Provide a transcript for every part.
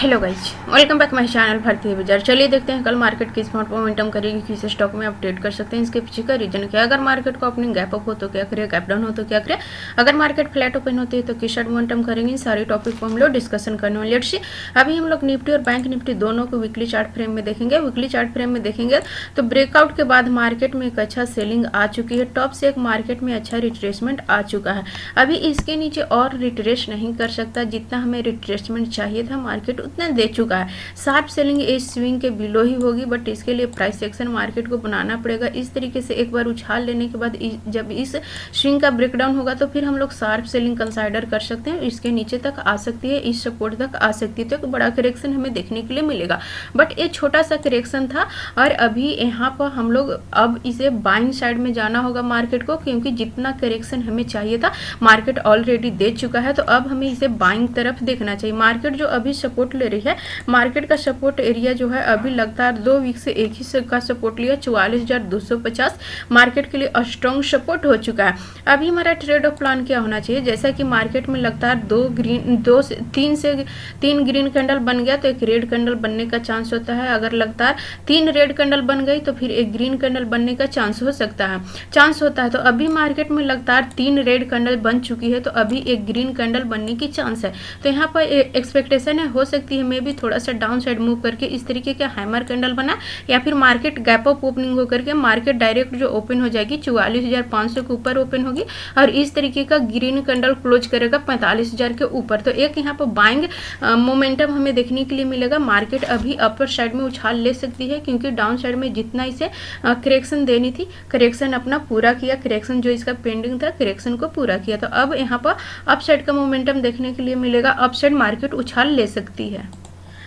Hello guys, welcome back my channel भारतीय बाजार। चलिए देखते हैं कल मार्केट किस स्मार्ट मोमेंटम करेगी, किस स्टॉक में अपडेट कर सकते हैं। इसके पीछे का रीजन क्या है, अगर मार्केट को ओपनिंग गैप अप हो तो क्या करे, गैप डाउन हो तो क्या करे, अगर मार्केट फ्लैट ओपन होती है तो किस मोमेंटम करेंगे, सारे टॉपिक को हम लोग डिस्कशन करने वाले। लेट्स सी, अभी हम लोग निफ्टी और बैंक निफ्टी दोनों को वीकली चार्ट फ्रेम में देखेंगे। वीकली चार्ट फ्रेम में देखेंगे तो ब्रेकआउट के बाद मार्केट में एक अच्छा सेलिंग आ चुकी है, टॉप से एक मार्केट में अच्छा रिट्रेसमेंट आ चुका है। अभी इसके नीचे और रिट्रेस नहीं कर सकता, जितना हमें रिट्रेसमेंट चाहिए था मार्केट उतना दे चुका है। शार्प सेलिंग इस स्विंग के बिलो ही होगी, बट इसके लिए प्राइस एक्शन मार्केट को बनाना पड़ेगा। इस तरीके से एक बार उछाल लेने के बाद जब इस स्विंग का ब्रेकडाउन होगा तो फिर हम लोग शार्प सेलिंग कंसाइडर कर सकते हैं। इसके नीचे तक आ सकती है, इस सपोर्ट तक आ सकती है, तो एक बड़ा करेक्शन हमें देखने के लिए मिलेगा। बट ये छोटा सा करेक्शन था और अभी यहाँ पर हम लोग अब इसे बाइंग साइड में जाना होगा मार्केट को, क्योंकि जितना करेक्शन हमें चाहिए था मार्केट ऑलरेडी दे चुका है। तो अब हमें इसे बाइंग तरफ देखना चाहिए। मार्केट जो अभी सपोर्ट ले रही है, मार्केट का सपोर्ट एरिया जो है अभी लगातार 2 वीक से एक ही का सपोर्ट लिया 44,250 मार्केट के लिए स्ट्रॉन्ग सपोर्ट हो चुका है। अभी हमारा ट्रेड ऑफ प्लान क्या होना चाहिए, जैसा कि मार्केट में लगातार 3 ग्रीन कैंडल बन गया तो एक रेड कैंडल बनने का चांस होता है। अगर लगातार 3 रेड कैंडल बन गई तो फिर एक ग्रीन कैंडल बनने का चांस होता है। तो अभी मार्केट में लगातार 3 रेड कैंडल बन चुकी है, तो अभी एक ग्रीन कैंडल बनने की चांस है। तो यहाँ पर एक्सपेक्टेशन है, हो सकती है मे भी थोड़ा सा डाउन साइड मूव करके इस तरीके का हैमर कैंडल बना, या फिर मार्केट गैप अप ओपनिंग होकर के मार्केट डायरेक्ट जो ओपन हो जाएगी 44,500 के ऊपर ओपन होगी और इस तरीके का ग्रीन कैंडल क्लोज करेगा 45,000 के ऊपर। तो एक यहाँ पर बाइंग मोमेंटम हमें देखने के लिए मिलेगा। मार्केट अभी अपर साइड में उछाल ले सकती है, क्योंकि डाउन साइड में जितना इसे करेक्शन देनी थी, करेक्शन अपना पूरा किया, करेक्शन जो इसका पेंडिंग था करेक्शन को पूरा किया। तो अब यहाँ पर अप साइड का मोमेंटम देखने के लिए मिलेगा, अप साइड मार्केट उछाल ले सकती है।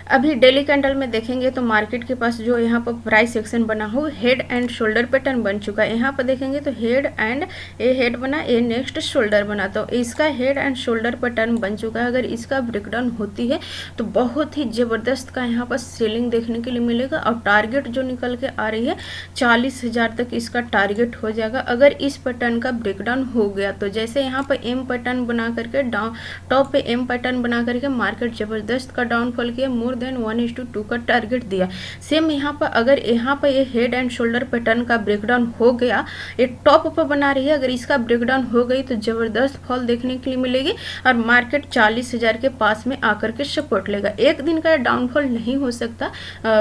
अभी डेली कैंडल में देखेंगे तो मार्केट के पास जो यहाँ पर प्राइस सेक्शन बना हो, हेड एंड शोल्डर पैटर्न बन चुका है। यहाँ पर देखेंगे तो हेड एंड ए हेड बना, ए नेक्स्ट शोल्डर बना, तो इसका हेड एंड शोल्डर पैटर्न बन चुका है। अगर इसका ब्रेकडाउन होती है तो बहुत ही ज़बरदस्त का यहाँ पर सेलिंग देखने के लिए मिलेगा और टारगेट जो निकल के आ रही है 40,000 तक इसका टारगेट हो जाएगा। अगर इस पैटर्न का ब्रेकडाउन हो गया तो जैसे यहाँ पर एम पैटर्न बना करके डाउन टॉप पे एम पैटर्न बना करके मार्केट ज़बरदस्त का डाउनफॉल किया, मोर देन 1:2 का टारगेट दिया। सेम यहाँ पर अगर यहाँ पर ये हेड एंड शोल्डर पैटर्न का ब्रेकडाउन हो गया, ये टॉप पर बना रही है, अगर इसका ब्रेकडाउन हो गई तो जबरदस्त फॉल देखने के लिए मिलेगी और मार्केट 40,000 के पास में आकर के सपोर्ट लेगा। एक दिन का डाउनफॉल नहीं हो सकता,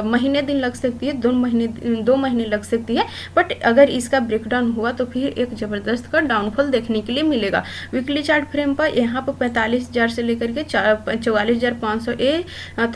महीने दिन लग सकती है, 2 महीने लग सकती है, बट अगर इसका ब्रेकडाउन हुआ तो फिर एक जबरदस्त का डाउनफॉल देखने के लिए मिलेगा। वीकली चार्ट फ्रेम पर यहाँ पर 45,000 से लेकर के 44,500 ये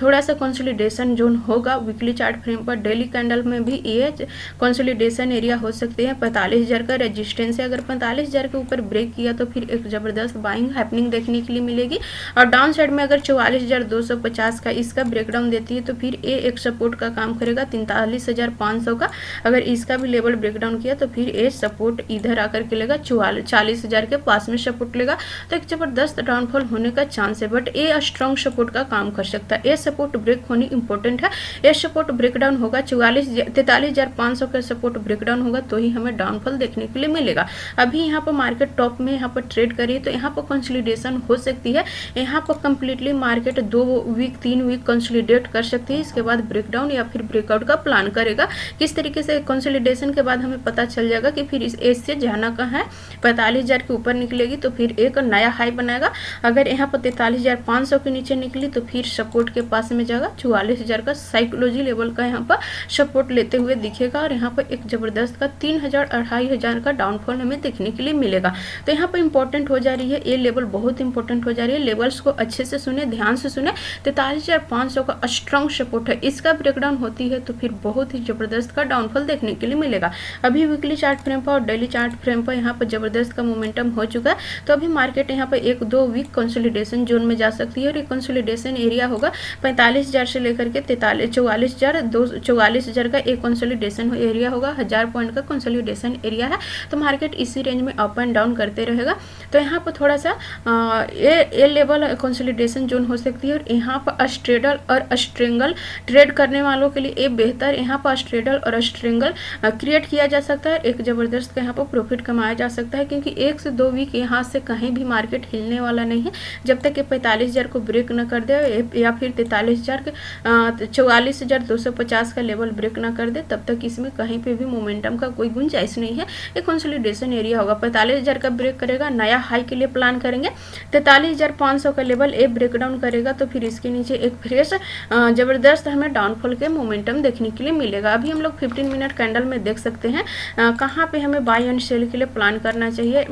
थोड़ा सा कंसोलिडेशन जोन होगा वीकली चार्ट फ्रेम पर। डेली कैंडल में भी ये कंसोलिडेशन एरिया हो सकते हैं। 45,000 का रेजिस्टेंस है, अगर 45,000 के ऊपर ब्रेक किया तो फिर एक जबरदस्त बाइंग हैपनिंग देखने के लिए मिलेगी। और डाउन साइड में अगर 44,250 का इसका ब्रेकडाउन देती है तो फिर ये एक सपोर्ट का काम करेगा 43,500 का। अगर इसका भी लेवल ब्रेकडाउन किया तो फिर ये सपोर्ट इधर आकर के लेगा 40,000 के पास में सपोर्ट लेगा, तो एक जबरदस्त डाउनफॉल होने का चांस है। बट ये स्ट्रॉन्ग सपोर्ट का काम कर सकता है, ये सपोर्ट ब्रेक होनी इंपॉर्टेंट है। ये सपोर्ट ब्रेकडाउन होगा 43,500 का सपोर्ट ब्रेकडाउन होगा तो ही हमें डाउनफॉल देखने के लिए मिलेगा। अभी यहाँ पर मार्केट टॉप में यहाँ पर ट्रेड करिए तो यहाँ पर कंसोलिडेशन हो सकती है। यहाँ पर completely market 2 week 3 week consolidate कर सकती है, इसके बाद ब्रेकडाउन या फिर ब्रेकआउट का प्लान करेगा। किस तरीके से कंसोलिडेशन के बाद हमें पता चल जाएगा कि फिर इस एज से जाना कहाँ है। 45,000 के ऊपर निकलेगी तो फिर एक नया हाई बनाएगा। अगर यहाँ पर 43,500 के नीचे निकली तो फिर सपोर्ट के पास में जाएगा 44,000 का साइकोलॉजी लेवल का यहाँ पर सपोर्ट लेते हुए दिखेगा और यहाँ पर एक जबरदस्त का 3,000 2,500 का डाउनफॉल हमें देखने के लिए मिलेगा। तो यहाँ पर इंपॉर्टेंट हो जा रही है, ये लेवल बहुत इंपॉर्टेंट हो जा रही है। लेवल्स को अच्छे से सुने, ध्यान से सुने। 43,500 का स्ट्रॉन्ग सपोर्ट है, इसका ब्रेकडाउन होती है तो फिर बहुत ही जबरदस्त का डाउनफॉल देखने के लिए मिलेगा। अभी वीकली चार्ट फ्रेम पर और डेली चार्ट फ्रेम पर यहाँ पर जबरदस्त का मोमेंटम हो चुका है, तो अभी मार्केट यहाँ पर 1-2 वीक कंसोलिडेशन जोन में जा सकती है और ये कंसोलिडेशन एरिया होगा 45,000 से लेकर के 44,000 का एक कंसोलिडेशन एरिया होगा। 1000 पॉइंट का कंसोलिडेशन एरिया है, तो मार्केट इसी रेंज में अप एंड डाउन करते रहेगा। तो यहाँ पर थोड़ा सा ये लेवल कंसोलिडेशन जोन हो सकती है और यहाँ पर स्ट्रेडल और स्ट्रेंगल ट्रेड करने वालों के लिए ये बेहतर यहाँ पर स्ट्रेडल और स्ट्रेंगल क्रिएट किया जा सकता है। एक जबरदस्त का यहाँ पर प्रॉफिट कमाया जा सकता है, क्योंकि 1 से 2 वीक यहाँ से कहीं भी मार्केट हिलने वाला नहीं है जब तक ये 45,000 को ब्रेक न कर दे या फिर 43,000 44,250 का लेवल ब्रेक ना कर दे तब तक इसमें कहीं पे भी मोमेंटम का कोई गुंजाइश नहीं है। एक कंसोलिडेशन एरिया होगा। 45,000 का ब्रेक करेगा, नया हाई के लिए प्लान करेंगे। 43,500 का लेवल ए ब्रेकडाउन करेगा तो फिर इसके नीचे एक फ्रेश ज़बरदस्त हमें डाउनफॉल के मोमेंटम देखने के लिए मिलेगा। अभी हम लोग 15 मिनट कैंडल में देख सकते हैं कहाँ पे हमें बाय एंड सेल के लिए प्लान करना चाहिए।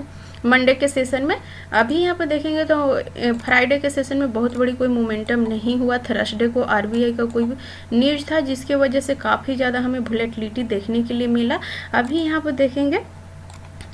मंडे के सेशन में अभी यहाँ पर देखेंगे तो फ्राइडे के सेशन में बहुत बड़ी कोई मोमेंटम नहीं हुआ। थर्सडे को आरबीआई का कोई न्यूज़ था जिसके वजह से काफ़ी ज़्यादा हमें वोलेटिलिटी देखने के लिए मिला। अभी यहाँ पर देखेंगे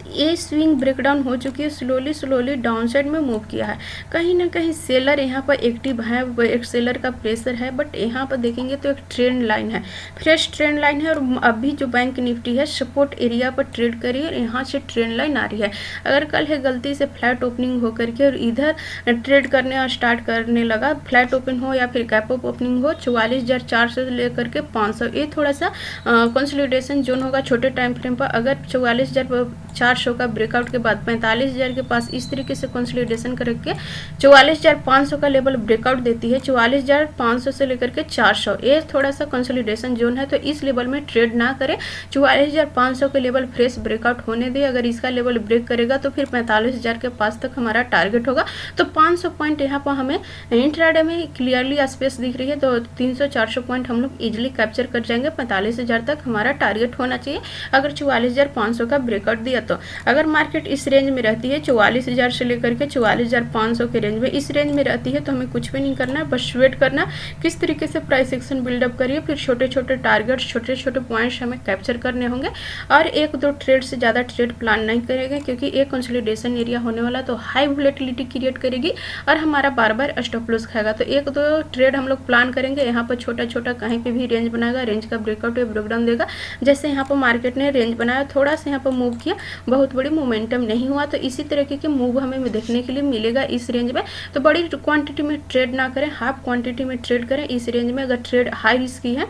ये स्विंग ब्रेकडाउन हो चुकी है, स्लोली डाउन साइड में मूव किया है। कहीं ना कहीं सेलर यहाँ पर एक्टिव है, एक सेलर का प्रेशर है, बट यहाँ पर देखेंगे तो एक ट्रेंड लाइन है, फ्रेश ट्रेंड लाइन है। और अभी जो बैंक निफ्टी है सपोर्ट एरिया पर ट्रेड करी है और यहाँ से ट्रेंड लाइन आ रही है। अगर कल है गलती से फ्लैट ओपनिंग हो करके और इधर ट्रेड करने और स्टार्ट करने लगा, फ्लैट ओपन हो या फिर गैप अप ओपनिंग हो 44,400 से लेकर के 500, ये थोड़ा सा कंसोलिडेशन जोन होगा छोटे टाइम फ्रेम पर। अगर 44,400 का ब्रेकआउट के बाद 45,000 के पास इस तरीके से कंसोलिडेशन करके 44,500 का लेवल ब्रेकआउट देती है। 44,500 से लेकर के 400 ये थोड़ा सा कंसोलिडेशन जोन है, तो इस लेवल में ट्रेड ना करें। 44,500 के लेवल फ्रेश ब्रेकआउट होने दे। अगर इसका लेवल ब्रेक करेगा तो फिर 45,000 के पास तक हमारा टारगेट होगा। तो 500 पॉइंट यहाँ पर हमें इंट्राडे में क्लियरली स्पेस दिख रही है, तो 300-400 पॉइंट हम लोग इजिली कैप्चर कर जाएंगे। 45,000 तक हमारा टारगेट होना चाहिए अगर 44,500 का ब्रेकआउट दिया तो। अगर मार्केट इस रेंज में रहती है 44,000 से लेकर के 44,500 के रेंज में, इस रेंज में रहती है तो हमें कुछ भी नहीं करना है, बस वेट करना किस तरीके से प्राइस एक्शन बिल्डअप करिए। फिर छोटे छोटे टारगेट्स, छोटे छोटे पॉइंट्स हमें कैप्चर करने होंगे और एक दो ट्रेड से ज़्यादा ट्रेड प्लान नहीं करेंगे, क्योंकि एक कंसोलिडेशन एरिया होने वाला तो हाई वोलेटिलिटी क्रिएट करेगी और हमारा बार बार स्टॉप लॉस खाएगा। तो एक दो ट्रेड हम लोग प्लान करेंगे। यहाँ पर छोटा छोटा कहीं पे भी रेंज बनाएगा, रेंज का ब्रेकआउट या ब्रेकडाउन देगा। जैसे यहाँ पर मार्केट ने रेंज बनाया, थोड़ा सा यहाँ पर मूव किया, बहुत बड़ी मोमेंटम नहीं हुआ, तो इसी तरीके के मूव हमें देखने के लिए मिलेगा इस रेंज में। तो बड़ी क्वांटिटी में ट्रेड ना करें, हाफ क्वांटिटी में ट्रेड करें इस रेंज में। अगर ट्रेड हाई रिस्की है,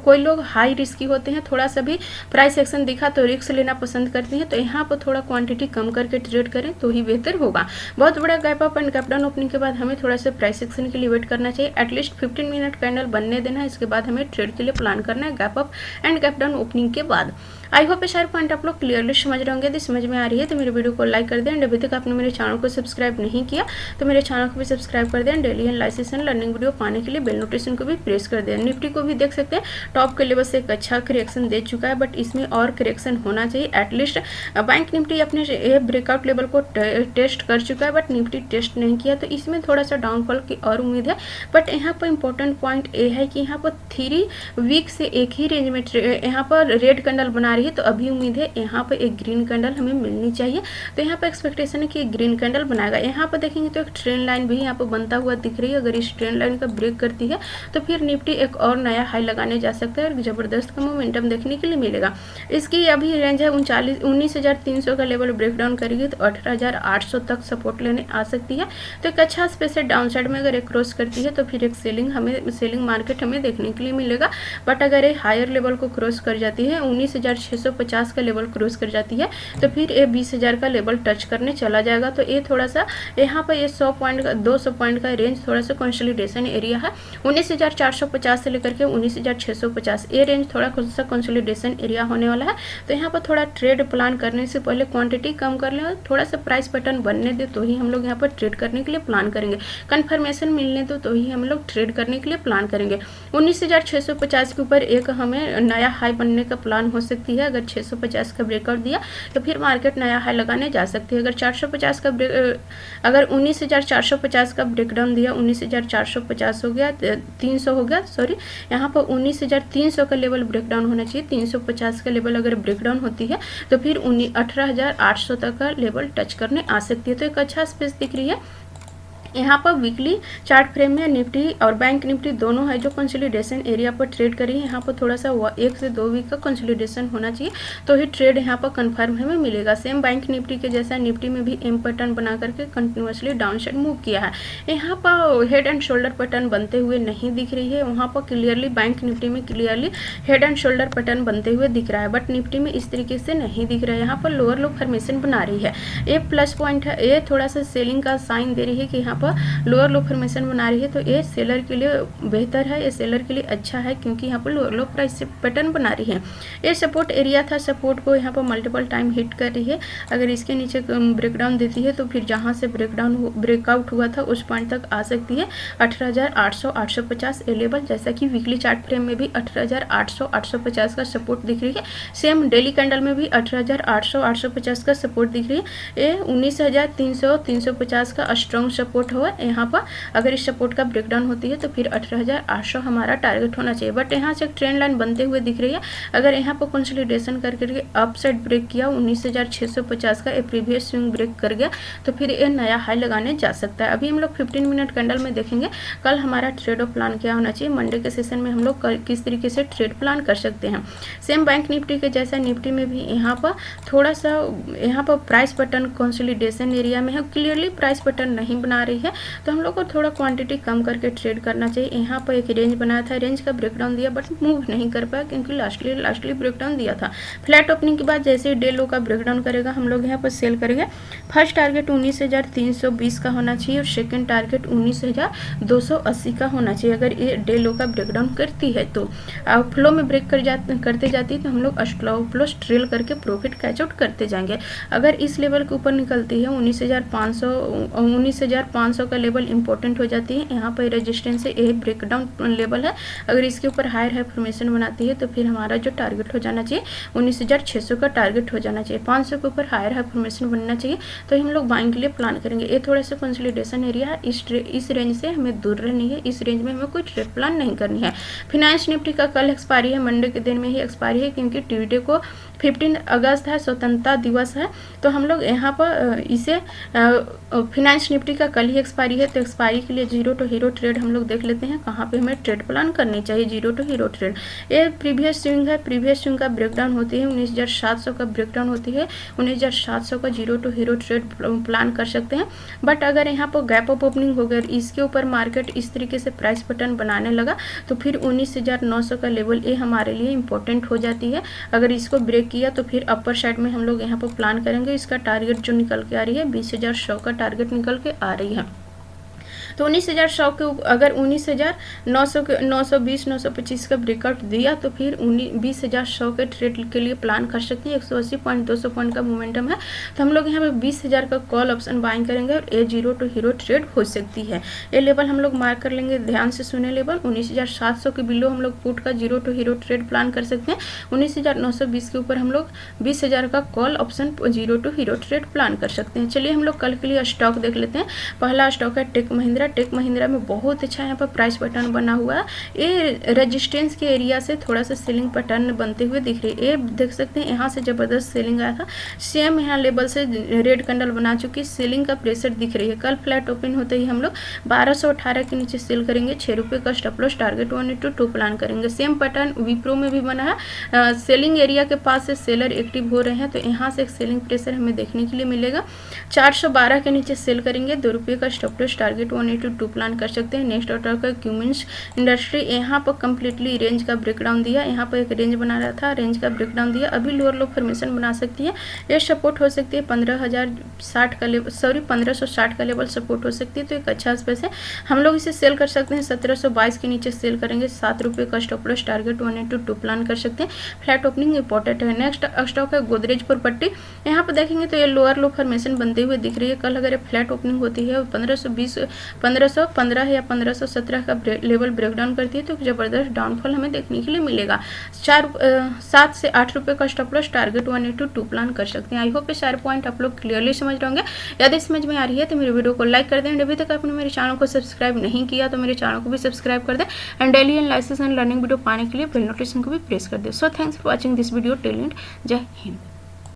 कोई लोग हाई रिस्की होते हैं, थोड़ा सा भी प्राइस एक्शन दिखा तो रिस्क लेना पसंद करते हैं, तो यहाँ पर थोड़ा क्वांटिटी कम करके ट्रेड करें तो ही बेहतर होगा। बहुत बड़ा gap up and gap down opening के बाद हमें थोड़ा सा प्राइस एक्शन के लिए वेट करना चाहिए। एटलीस्ट 15 मिनट कैंडल बनने देना है, इसके बाद हमें ट्रेड के लिए प्लान करना है gap up and gap down opening के बाद। आई होप सारे पॉइंट आप लोग क्लियरली समझ रहे होंगे। यदि समझ में आ रही है तो मेरे वीडियो को लाइक कर दें। एंड अभी तक आपने मेरे चैनल को सब्सक्राइब नहीं किया तो मेरे चैनल को भी सब्सक्राइब कर दें। Daily analysis and learning video पाने के लिए बेल नोटिफिकेशन को भी प्रेस कर दें। निफ्टी को भी देख सकते हैं टॉप के लेवल से एक अच्छा करेक्शन दे चुका है, बट इसमें और करेक्शन होना चाहिए। एटलीस्ट बैंक निफ्टी अपने ब्रेकआउट लेवल को टेस्ट कर चुका है, बट निफ्टी टेस्ट नहीं किया, तो इसमें थोड़ा सा डाउनफॉल की और उम्मीद है। बट यहाँ पर इंपॉर्टेंट पॉइंट ये है कि यहाँ पर 3 वीक से एक ही रेंज में यहाँ पर रेड कैंडल बना रही है, तो अभी उम्मीद है यहाँ पर एक ग्रीन कैंडल हमें मिलनी चाहिए। तो यहाँ पर एक्सपेक्टेशन है कि ग्रीन कैंडल बनाएगा। यहाँ पर देखेंगे तो एक ट्रेंड लाइन भी यहाँ पर बनता हुआ दिख रही है। अगर इस ट्रेंड लाइन का ब्रेक करती है तो फिर निफ्टी एक और नया हाई लगाने जा सकता है और जबरदस्त का मोमेंटम देखने के लिए मिलेगा। इसकी अभी रेंज है 19,300 का लेवल ब्रेक डाउन करेगी तो 18,800 तक सपोर्ट लेने आ सकती है। तो एक अच्छा स्पेस है डाउन साइड में। अगर एक क्रॉस करती है तो फिर एक सेलिंग मार्केट हमें देखने के लिए मिलेगा। बट अगर ये हायर लेवल को क्रॉस कर जाती है, 19,650 का लेवल क्रॉस कर जाती है, तो फिर ये 20,000 का लेवल टच करने चला जाएगा। तो ये थोड़ा सा यहाँ पर ये 100 पॉइंट का 200 पॉइंट का रेंज थोड़ा सा कंसोलिडेशन एरिया है। 19,450 से लेकर के 19,650 ये रेंज थोड़ा सा कंसोलिडेशन एरिया होने वाला है। तो यहाँ पर थोड़ा ट्रेड प्लान करने से पहले क्वांटिटी कम कर लें, थोड़ा सा प्राइस पैटर्न बनने दे तो ही हम लोग यहाँ पर ट्रेड करने के लिए प्लान करेंगे। कंफर्मेशन मिलने दो तो ही हम लोग ट्रेड करने के लिए प्लान करेंगे। 19,650 के ऊपर एक हमें नया हाई बनने का प्लान हो सकती है। अगर 650 का ब्रेकआउट दिया तो फिर मार्केट नया हाई लगाने जा सकती है। अगर 450 का अगर 19,450 का ब्रेकडाउन दिया, 19,450 हो गया, 300 हो गया, सॉरी यहाँ पर 19,300 का लेवल ब्रेकडाउन होना चाहिए। 350 का लेवल अगर ब्रेकडाउन होती है तो फिर 18,800 तक का लेवल टच करने आ सकती है। तो एक अच्छा स्पेस दिख रही है। यहाँ पर वीकली चार्ट फ्रेम में निफ्टी और बैंक निफ्टी दोनों है जो कंसोलिडेशन एरिया पर ट्रेड करी है। यहाँ पर थोड़ा सा 1 से 2 वीक का कंसोलिडेशन होना चाहिए तो ही ट्रेड यहाँ पर कंफर्म हमें मिलेगा। सेम बैंक निफ्टी के जैसा निफ्टी में भी एम पैटर्न बना करके कंटिन्यूसली डाउन साइड मूव किया है। यहाँ पर हेड एंड शोल्डर पैटर्न बनते हुए नहीं दिख रही है। वहाँ पर क्लियरली बैंक निफ्टी में clearly head and shoulder pattern बनते हुए दिख रहा है, बट निफ्टी में इस तरीके से नहीं दिख रहा है। यहाँ पर लोअर लो फॉर्मेशन बना रही है। ये प्लस पॉइंट है, ये थोड़ा सा सेलिंग का साइन दे रही है कि यहाँ पर लोअर लो फॉर्मेशन बना रही है, तो ये सेलर के लिए बेहतर है, ये सेलर के लिए अच्छा है, क्योंकि यहाँ पर लोअर लो प्राइस पैटर्न बना रही है। ये सपोर्ट एरिया था, सपोर्ट को यहाँ पर मल्टीपल टाइम हिट कर रही है। अगर इसके नीचे ब्रेकडाउन देती है तो फिर जहाँ से ब्रेकआउट हुआ था उस पॉइंट तक आ सकती है 18,800 850 लेवल, जैसा कि वीकली चार्ट फ्रेम में भी 18,800 850 का सपोर्ट दिख रही है। सेम डेली कैंडल में भी 18,800 850 का सपोर्ट दिख रही है। ये 19,300 350 का स्ट्रॉन्ग सपोर्ट हुआ यहाँ पर। अगर इस सपोर्ट का ब्रेकडाउन होती है तो फिर 18,800 हमारा टारगेट होना चाहिए। बट यहाँ से एक ट्रेंड लाइन बनते हुए दिख रही है। अगर यहाँ पर कंसोलिडेशन करके अप साइड ब्रेक किया 19,650 का प्रीवियस स्विंग ब्रेक कर गया तो फिर ये नया हाई लगाने जा सकता है। अभी हम लोग 15 मिनट कैंडल में देखेंगे कल हमारा ट्रेड ऑफ प्लान क्या होना चाहिए, मंडे के सेशन में हम लोग किस तरीके से ट्रेड प्लान कर सकते हैं। सेम बैंक निफ्टी के जैसा निफ्टी में भी यहाँ पर थोड़ा सा यहाँ पर प्राइस पैटर्न कंसोलिडेशन एरिया में है, क्लियरली प्राइस पैटर्न नहीं बना रही है, तो हम लोग को थोड़ा क्वांटिटी कम करके ट्रेड करना चाहिए। यहाँ पर एक रेंज बनाया था, रेंज का ब्रेकडाउन दिया बट मूव नहीं कर पाया क्योंकि लास्टली ब्रेकडाउन दिया था। फ्लैट ओपनिंग के बाद जैसे डे लो का ब्रेकडाउन करेगा हम लोग यहाँ पर सेल करेंगे। फर्स्ट टारगेट 19,320 का होना चाहिए और सेकंड टारगेट 19,280 का होना चाहिए अगर ये डे लो का ब्रेकडाउन करती है तो। फ्लो में ब्रेक करते जाती है तो हम लोग स्टॉप लॉस ट्रेल करके प्रॉफिट कैच आउट करते जाएंगे। अगर इस लेवल के ऊपर निकलती है 19,500 का लेवल इंपॉर्टेंट हो जाती है। यहाँ पर रेजिस्टेंस है, ये ब्रेकडाउन लेवल है। अगर इसके ऊपर हायर फॉर्मेशन बनाती है तो फिर हमारा जो टारगेट हो जाना चाहिए 19,600 का टारगेट हो जाना चाहिए। 500 के ऊपर हायर फॉर्मेशन बनना चाहिए तो हम लोग बाइंग के लिए प्लान करेंगे। ये थोड़ा सा कंसोलिडेशन एरिया है, इस रेंज से हमें दूर रहनी है, इस रेंज में हमें कोई ट्रेड प्लान नहीं करनी है। फिनांस निफ्टी का कल एक्सपायरी है, मंडे के दिन में ही एक्सपायरी है क्योंकि ट्यूसडे को 15 अगस्त है, स्वतंत्रता दिवस है, तो हम लोग यहाँ पर इसे फिनांस निफ्टी का कल ही एक्सपायरी है, तो एक्सपायरी के लिए जीरो टू हीरो ट्रेड हम लोग देख लेते हैं कहाँ पे हमें ट्रेड प्लान करनी चाहिए। जीरो टू हीरो ट्रेड ये प्रीवियस स्विंग है, प्रीवियस स्विंग का ब्रेकडाउन होती है 19,700 का ब्रेकडाउन होती है, 19,700 का zero to hero trade plan कर सकते हैं। बट अगर यहाँ पर गैप अप ओपनिंग हो गया, इसके ऊपर मार्केट इस तरीके से प्राइस पैटर्न बनाने लगा तो फिर 19,900 का लेवल ये हमारे लिए इंपॉर्टेंट हो जाती है। अगर इसको ब्रेक किया तो फिर अपर साइड में हम लोग यहाँ पर प्लान करेंगे। इसका टारगेट जो निकल के आ रही है 20,100 का टारगेट निकल के आ रही है। तो 19,100 के अगर 19,920 925 का ब्रेकआउट दिया तो फिर 20,100 के ट्रेड के लिए प्लान कर सकते हैं। 180 पॉइंट 200 पॉइंट का मोमेंटम है तो हम लोग यहाँ पे 20,000 का कॉल ऑप्शन बाइंग करेंगे और ये जीरो टू हीरो ट्रेड हो सकती है। ये लेवल हम लोग मार्क कर लेंगे, ध्यान से सुने लेवल 19,700 के बिलो हम लोग पुट का zero to hero trade plan कर सकते हैं। 19,920 के ऊपर हम लोग 20,000 का call option zero to hero trade plan कर सकते हैं। चलिए हम लोग कल के लिए स्टॉक देख लेते हैं। पहला स्टॉक है टेक महिंद्रा। टेक महिंद्रा में बहुत अच्छा यहाँ पर प्राइस पैटर्न बना हुआ है। ये रेजिस्टेंस के एरिया से थोड़ा सा सेलिंग पैटर्न बनते हुए दिख रही है। ये देख सकते हैं यहाँ से जबरदस्त सेलिंग आया था, सेम यहाँ लेवल से रेड कैंडल बना चुकी, सेलिंग का प्रेशर दिख रही है। कल फ्लैट ओपन होते ही हम लोग 1218 के नीचे सेल करेंगे, 6 रुपये का स्टॉप लॉस टारगेट 182 प्लान करेंगे। सेम पैटर्न विप्रो में भी बना है, सेलिंग एरिया के पास से सेलर एक्टिव हो रहे हैं तो यहाँ से एक सेलिंग प्रेशर हमें देखने के लिए मिलेगा। 412 के नीचे सेल करेंगे, 2 रुपये का स्टॉप लॉस टारगेट 182 प्लान कर सकते हैं। नेक्स्ट ऑर्डर का क्यूमिंस इंडस्ट्री, यहाँ पर कंप्लीटली रेंज का ब्रेकडाउन दिया, यहाँ पर एक रेंज बना रहा था, रेंज का ब्रेकडाउन दिया, अभी लोअर लो फॉर्मेशन बना सकती है। ये सपोर्ट हो सकती है 15,060 का लेवल, 1560 का लेवल सपोर्ट हो सकती है, तो एक अच्छा स्पेस है। हम लोग इसे सेल कर सकते हैं 1722 के नीचे सेल करेंगे, 7 रुपये का स्टॉप लॉस टारगेट 182 प्लान कर सकते हैं। फ्लैट ओपनिंग इंपॉर्टेंट है। नेक्स्ट स्टॉक है गोदरेज प्रॉपर्टी। यहाँ पर देखेंगे तो ये लोअर लो फॉर्मेशन बनते हुए दिख रही है। कल अगर फ्लैट ओपनिंग होती है 1515 या 1517 का लेवल ब्रेकडाउन करती है तो जबरदस्त डाउनफॉल हमें देखने के लिए मिलेगा। 7 से 8 रुपये का स्टॉप लॉस टारगेट 182 प्लान कर सकते हैं। आई होप ये सारे पॉइंट आप लोग क्लियरली समझ रहे होंगे। यदि समझ में आ रही है तो मेरे वीडियो को लाइक कर दें। अभी तक आपने मेरे चैनल को सब्सक्राइब नहीं किया तो मेरे चैनल को भी सब्सक्राइब कर दें and daily analysis and learning video पाने के लिए बेल नोटिफिकेशन को भी प्रेस कर दें। So thanks for watching this video till and. जय हिंद।